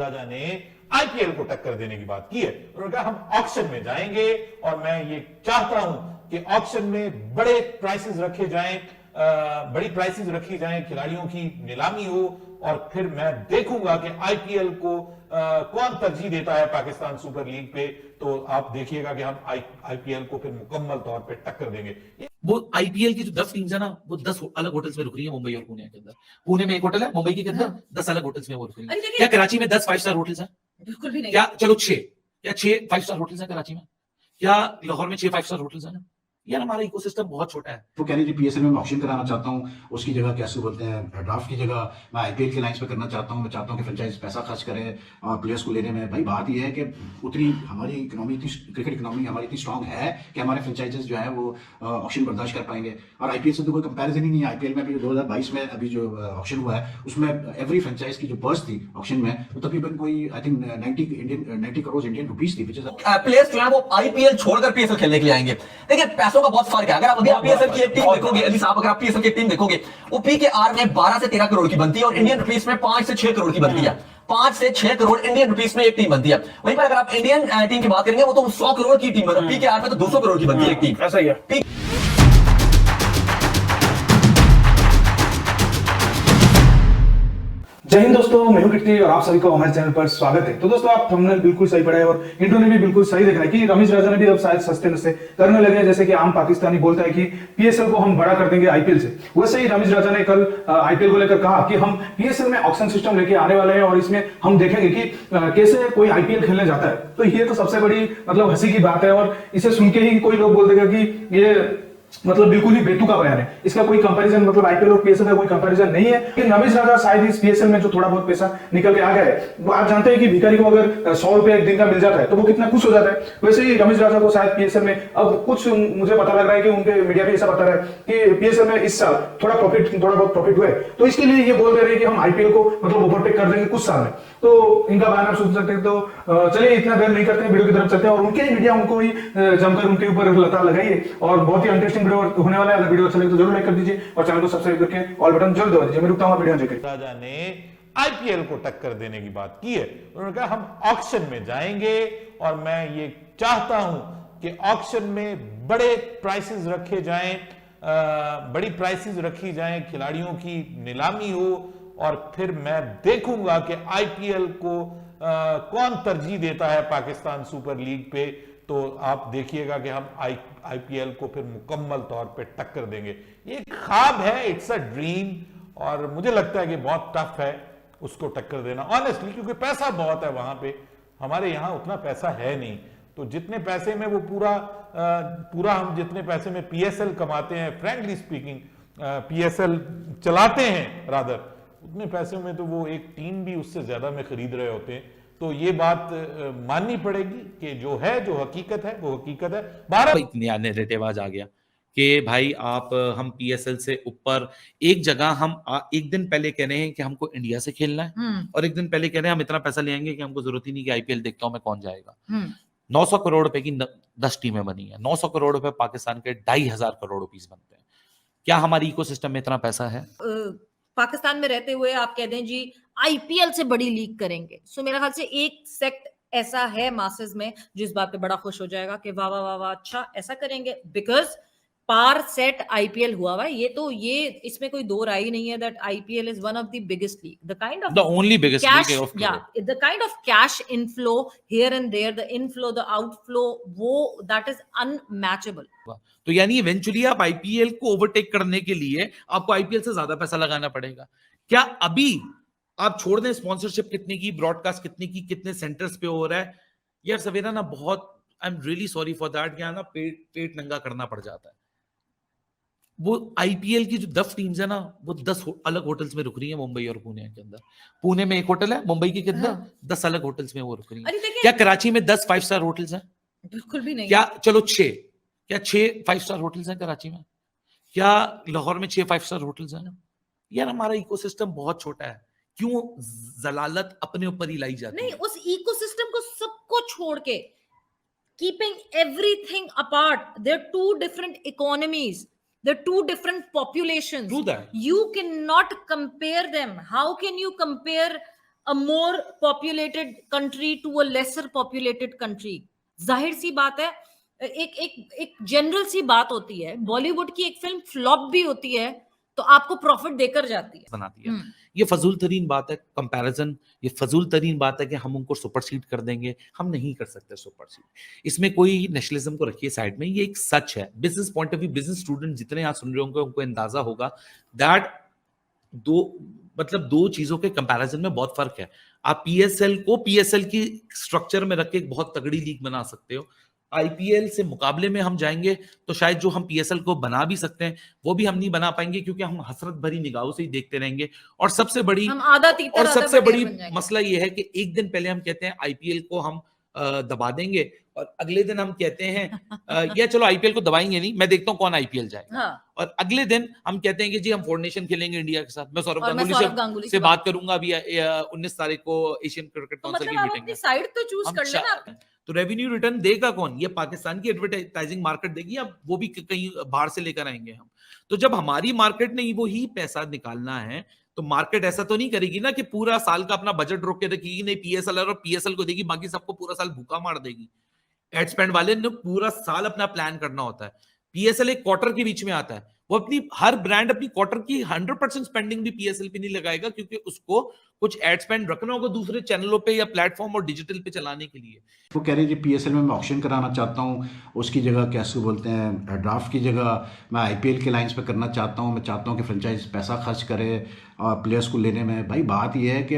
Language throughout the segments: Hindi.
राजा ने आईपीएल को टक्कर देने की बात की है। उन्होंने कहा हम ऑक्शन में जाएंगे और मैं ये चाहता हूं कि ऑक्शन में बड़े प्राइसेस रखे जाएं, बड़ी प्राइसेस रखी जाएं, खिलाड़ियों की नीलामी हो और फिर मैं देखूंगा कि आईपीएल को कौन तरजीह देता है पाकिस्तान सुपर लीग पे। तो आप देखिएगा कि हम आईपीएल को फिर मुकम्मल तौर पे टक्कर देंगे। वो आईपीएल की जो 10 टीम्स है ना, वो 10 अलग होटल्स में रुक रही है, मुंबई और पुणे के अंदर। पुणे में एक होटल है, मुंबई के अंदर 10 अलग होटल्स में वो रुक रही है। क्या कराची में 10 5 स्टार होटल्स हैं? बिल्कुल भी नहीं। क्या चलो 6, क्या 6 5 स्टार होटल्स हैं कराची में? क्या लाहौर में 6 5 स्टार होटल्स हैं? यार हमारा इकोसिस्टम बहुत छोटा है। वो कह रही थी पीएसएल में ऑक्शन कराना चाहता हूँ, उसकी जगह कैसे बोलते हैं ड्राफ्ट की जगह मैं आईपीएल के लाइंस पे करना चाहता हूँ। मैं चाहता हूँ कि फ्रेंचाइज पैसा खर्च करे प्लेयर्स को लेने में। भाई बात यह है कि उतनी हमारी इकोनॉमी, क्रिकेट इकोनॉमी हमारी इतनी स्ट्रांग है कि हमारे फ्रेंचाइजेस जो है वो ऑक्शन बर्दाश्त कर पाएंगे। और आईपीएल से तो कोई कंपैरिजन ही नहीं है। आईपीएल में अभी 2022 में अभी जो ऑक्शन हुआ है उसमें एवरी फ्रेंचाइज की जो पर्स थी ऑक्शन में वो तकरीबन कोई I think 90 crore Indian rupees थी। प्लेयर्स जो है वो आईपीएल छोड़कर पीएसएल खेलने के लिए आएंगे। देखिए पैसों का बहुत फर्क है। अगर आप अभी पीएसएल की एक टीम देखोगे, अली साहब अगर आप पीएसएल की टीम देखोगे, वो पीकेआर में 12 से 13 करोड़ की बनती है और इंडियन रुपीस में 5 से 6 करोड़ की बनती है। 5 से 6 करोड़ इंडियन रुपीस में एक टीम बनती है। वहीं पर अगर आप इंडियन टीम की बात करेंगे वो तो 100 करोड़ की टीम बनती है। पीकेआर में तो 200 करोड़ की बनती है एक टीम। ऐसा ही है। जय हिंद दोस्तों, मैं हूं कीर्ति और आप सभी को हमारे चैनल पर स्वागत है। तो दोस्तों आप थंबनेल बिल्कुल सही पढ़ा है और इंट्रो ने भी बिल्कुल सही देखा है कि रमेश राजा ने भी अब शायद सस्ते नस्ते करने लगे हैं। जैसे कि आम पाकिस्तानी बोलता है कि पीएसएल को हम बड़ा कर देंगे आईपीएल से, वैसे ही रमेश राजा ने कल आईपीएल को लेकर कहा कि हम पीएसएल में ऑक्शन सिस्टम लेके आने वाले हैं और इसमें हम देखेंगे कि कैसे कोई आईपीएल खेलने जाता है। तो ये तो सबसे बड़ी मतलब हंसी की बात है और इसे सुन के ही कोई लोग बोल देगा कि ये मतलब बिल्कुल ही बेतुका बयान है, इसका कोई कंपैरिजन मतलब आईपीएल और पीएसएल का कोई कंपैरिजन नहीं है। लेकिन रमेश राजा शायद इस पीएसएल में जो थोड़ा बहुत पैसा निकल के आ गया है, वो आप जानते हैं कि भिखारी को अगर 100 रुपए एक दिन का मिल जाता है तो वो कितना खुश हो जाता है। वैसे ही रमेश राजा को शायद पीएसएल में अब कुछ मुझे पता लग रहा है कि उनके मीडिया भी ऐसा बता रहा है कि पीएसएल में इस साल थोड़ा बहुत प्रॉफिट हुआ है, तो इसके लिए ये बोल दे रहे हैं कि हम आईपीएल को मतलब ओवरटेक कर देंगे कुछ साल में। तो इनका बयान आप सुन सकते हैं। तो चलिए इतना देर नहीं करते हैं, वीडियो की तरफ चलते हैं और उनके मीडिया उनको ही जमकर उनके ऊपर लता लगाइए और बहुत ही इंटरेस्टिंग वीडियो होने वाला है। अगर वीडियो अच्छा लगे तो जरूर लाइक कर दीजिए और चैनल को सब्सक्राइब करके ऑल बटन जरूर दबा दीजिए। मैं रुकता हूं वीडियो एंजॉय करिए। राजा ने आईपीएल को टक्कर देने की बात की है। उन्होंने कहा हम ऑक्शन में जाएंगे और मैं ये चाहता हूं कि ऑक्शन में बड़े प्राइसेस रखे जाएं, बड़ी प्राइसेस रखी जाएं, खिलाड़ियों की नीलामी हो और फिर मैं देखूंगा कि आईपीएल को कौन तरजीह देता है पाकिस्तान सुपर लीग पे। तो आप देखिएगा कि हम आईपीएल को फिर मुकम्मल तौर पे टक्कर देंगे। ये एक ख्वाब है, इट्स अ ड्रीम और मुझे लगता है कि बहुत टफ है उसको टक्कर देना ऑनेस्टली, क्योंकि पैसा बहुत है वहां पे। हमारे यहां उतना पैसा है नहीं, तो जितने पैसे में वो पूरा हम जितने पैसे में पीएसएल कमाते हैं, फ्रैंकली स्पीकिंग पीएसएल चलाते हैं रादर, उतने पैसे में तो वो एक टीम भी उससे ज्यादा में खरीद रहे होते हैं। तो ये बात माननी पड़ेगी कि जो है, जो हकीकत है वो हकीकत है। भारत नया नैरेटिव आज आ गया कि भाई आप हम पीएसएल से ऊपर एक जगह हम एक दिन पहले कह रहे हैं कि हमको इंडिया से खेलना है और एक दिन पहले कह रहे हैं हम इतना पैसा ले आएंगे कि हमको जरूरत ही नहीं कि आईपीएल देखता हूं मैं कौन जाएगा। 900 करोड़ रुपए की 10 टीमें बनी है। 900 करोड़ रुपए पाकिस्तान के 2,500 करोड़ रुपीस बनते हैं। क्या हमारी इकोसिस्टम में इतना पैसा है? पाकिस्तान में रहते हुए आप कह दें जी आईपीएल से बड़ी लीग करेंगे, सो मेरा ख्याल से एक सेक्ट ऐसा है मासेस में जो इस बात पे बड़ा खुश हो जाएगा कि वाह वाह वाह वाह, अच्छा ऐसा करेंगे, बिकॉज पार सेट आईपीएल हुआ हुआ है। ये इसमें कोई दो राय नहीं है that IPL is one of the biggest league, the kind of the only biggest league of the kind of cash inflow here and there, the inflow the outflow, वो दैट इज अनमैचेबल। तो यानी इवेंचुअली आप आईपीएल को ओवरटेक करने के लिए आपको आईपीएल से ज्यादा पैसा लगाना पड़ेगा। क्या अभी आप छोड़ दें स्पॉन्सरशिप कितने की, ब्रॉडकास्ट कितने की, कितने सेंटर्स पे हो रहा है यार सवेरा ना, बहुत I am really sorry for that, क्या ना पेट नंगा करना पड़ जाता है। वो आईपीएल की जो 10 टीम्स है ना, वो 10 अलग होटल्स में रुक रही है मुंबई और पुणे के अंदर। पुणे में एक होटल है, मुंबई के अंदर 10 अलग होटल्स में वो रुक रही है। क्या कराची में 10 5 स्टार होटल्स हैं? बिल्कुल भी नहीं। क्या चलो 6, क्या 6 5 स्टार होटल्स हैं कराची में? क्या लाहौर में 6 5 स्टार होटल्स हैं? यार हमारा इकोसिस्टम बहुत छोटा है, क्यों जलालत अपने ऊपर ही लाई जाती है? नहीं, उस इकोसिस्टम को सबको छोड़ के, keeping everything apart, they're two different economies, they're two different populations. True that. You cannot compare them. How can you compare a more populated country to a lesser populated country. जाहिर सी बात है, एक जनरल सी बात होती है, बॉलीवुड की एक फिल्म फ्लॉप भी होती है तो आपको प्रॉफिट देकर जाती है। बनाती है। ये फजूल तरीन बात है कंपैरिजन, ये फजूल तरीन बात है कि हम उनको सुपरसीड कर देंगे, हम नहीं कर सकते सुपरसीड। इसमें कोई नेशनलिज्म को रखिए साइड में, ये एक सच है। Business point of view, business student जितने यहाँ सुन रहे होंगे उनको अंदाजा होगा दैट दो चीजों के कंपैरिजन में बहुत फर्क है। आप पीएसएल को पीएसएल की स्ट्रक्चर में रख के एक बहुत तगड़ी लीग बना सकते हो। आईपीएल से मुकाबले में हम जाएंगे तो शायद जो हम पीएसएल को बना भी सकते हैं वो भी हम नहीं बना पाएंगे, क्योंकि हम हसरत भरी निगाहों से ही देखते रहेंगे। और सबसे बड़ी मसला ये है कि एक दिन पहले हम कहते हैं आईपीएल को हम दबा देंगे, और अगले दिन हम कहते हैं या चलो आईपीएल को दबाएंगे नहीं, मैं देखता हूँ कौन आईपीएल जाएगा। हाँ। और अगले दिन हम कहते हैं कि जी हम फोर नेशन खेलेंगे इंडिया के साथ। मैं सौरव गांगुली से बात करूंगा अभी 19 तारीख को एशियन क्रिकेट काउंसिल की मीटिंग में। साइड तो चूज कर लेना। तो रेवेन्यू रिटर्न देगा कौन? ये पाकिस्तान की एडवर्टाइजिंग मार्केट देगी, या वो भी कहीं बाहर से लेकर आएंगे हम? तो जब हमारी मार्केट ने वो ही पैसा निकालना है तो मार्केट ऐसा तो नहीं करेगी ना कि पूरा साल का अपना बजट रोक के रखेगी, नहीं पीएसएल और पीएसएल को देगी, बाकी सबको पूरा साल भूखा मार देगी। एड स्पेंड वाले ने पूरा साल अपना प्लान करना होता है। पीएसएल एक क्वार्टर के बीच में आता है, वो अपनी हर ब्रांड अपनी क्वार्टर की 100% स्पेंडिंग भी पीएसएल पे नहीं लगाएगा, क्योंकि उसको कुछ एड स्पेंड रखना होगा दूसरे चैनलों पे या प्लेटफॉर्म और डिजिटल पे चलाने के लिए। वो कह रहे हैं पीएसएल में मैं ऑक्शन कराना चाहता हूँ, उसकी जगह कैसे बोलते हैं ड्राफ्ट की जगह मैं आईपीएल के लाइंस पे करना चाहता हूँ। मैं चाहता हूँ कि फ्रेंचाइज पैसा खर्च करे प्लेयर्स को लेने में। भाई बात यह है कि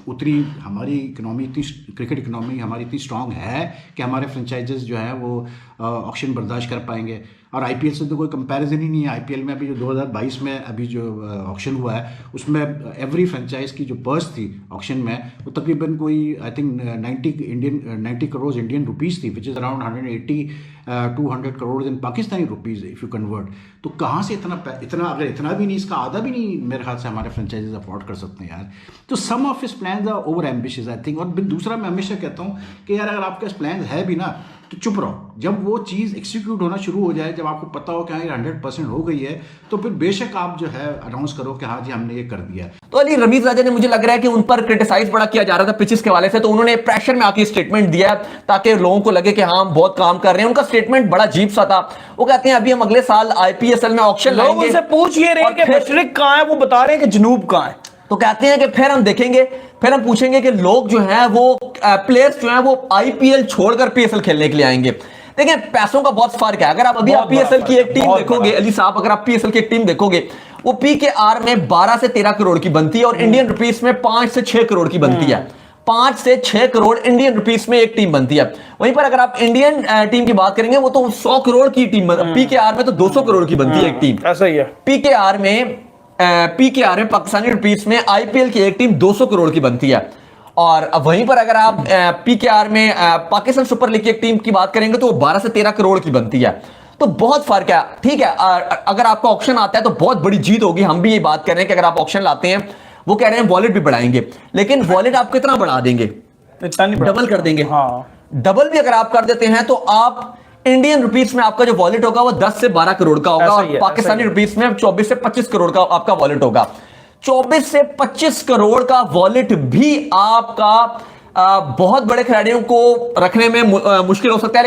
उतनी हमारी इकनॉमी इतनी क्रिकेट इकनॉमी हमारी इतनी स्ट्रांग है कि हमारे फ्रेंचाइजेस जो है वो ऑक्शन बर्दाश्त कर पाएंगे। और आईपीएल से तो कोई कंपैरिजन ही नहीं है। आईपीएल में अभी जो 2022 में अभी जो ऑक्शन हुआ है उसमें एवरी फ्रेंचाइज की जो पर्स थी ऑक्शन में वो तकरीबन कोई I think 90 crore Indian rupees थी, which is around 180-200 crore in Pakistani rupees if you convert. तो कहाँ से इतना अगर इतना भी नहीं, इसका आधा भी नहीं मेरे ख्याल से हमारे फ्रेंचाइजेज अफोर्ड कर सकते हैं यार। तो some of his plans are over ambitious I think. और दूसरा मैं हमेशा कहता हूँ कि यार अगर आपके प्लान है भी ना तो चुप रहो। जब वो चीज़ एक्सिक्यूट होना शुरू हो जाए, जब आपको पता हो कि हाँ ये 100% हो गई है, तो फिर बेशक आप जो है अनाउंस करो कि हाँ जी हमने ये कर दिया। तो अली रमीज राजा ने, मुझे लग रहा है कि उन पर क्रिटिसाइज बड़ा किया जा रहा था पिचेस के हवाले से, तो उन्होंने प्रेशर में आके स्टेटमेंट दिया ताकि लोगों को लगे कि हाँ हम बहुत काम कर रहे हैं। उनका स्टेटमेंट बड़ा अजीब सा था। वो कहते हैं अभी हम अगले साल आईपीएल में ऑक्शन लोग उनसे पूछ ये रहे कि मशरिक कहां है, वो बता रहे हैं कि जनूब कहां है। तो कहते हैं कि फिर हम देखेंगे, फिर हम पूछेंगे कि लोग जो हैं वो प्लेयर्स जो हैं वो आईपीएल छोड़कर पीएसएल खेलने के लिए आएंगे। देखिए पैसों का बहुत फर्क है। अगर आप अभी पीएसएल की एक टीम देखोगे अली साहब, अगर आप पीएसएल की एक टीम देखोगे वो पीकेआर में 12 से 13 करोड़ की बनती है और इंडियन रुपीस में 5 से 6 करोड़ की बनती है। 5 से 6 करोड़ इंडियन रुपीस में एक टीम बनती है। वहीं पर अगर आप इंडियन टीम की बात करेंगे वो तो 100 करोड़ की टीम, पीकेआर में तो 200 करोड़ की बनती है एक टीम। ऐसा ही है। पीकेआर में पाकिस्तानी रुपीस में आईपीएल की एक टीम 200 करोड़ की बनती है। और वहीं पर अगर आप पीकेआर में पाकिस्तान सुपर लीग की एक टीम की बात करेंगे तो वो 12 से 13 करोड़ की बनती है। तो बहुत फर्क है। ठीक है, अगर आपका ऑक्शन आता है तो बहुत बड़ी जीत होगी। हम भी ये बात कर रहे हैं कि अगर आप ऑक्शन लाते हैं, वो कह रहे हैं वॉलेट भी बढ़ाएंगे, लेकिन वॉलेट आप कितना बढ़ा देंगे? डबल कर देंगे। हाँ। डबल भी अगर आप कर देते हैं तो आप इंडियन रुपीस में आपका जो वॉलेट होगा वो 10 से 12 करोड़ का होगा और पाकिस्तानी रुपीस में 24 से 25 करोड़ का आपका वॉलेट होगा। 24 से 25 करोड़ का वॉलेट भी आपका बहुत बड़े खिलाड़ियों को रखने में मुश्किल हो सकता है।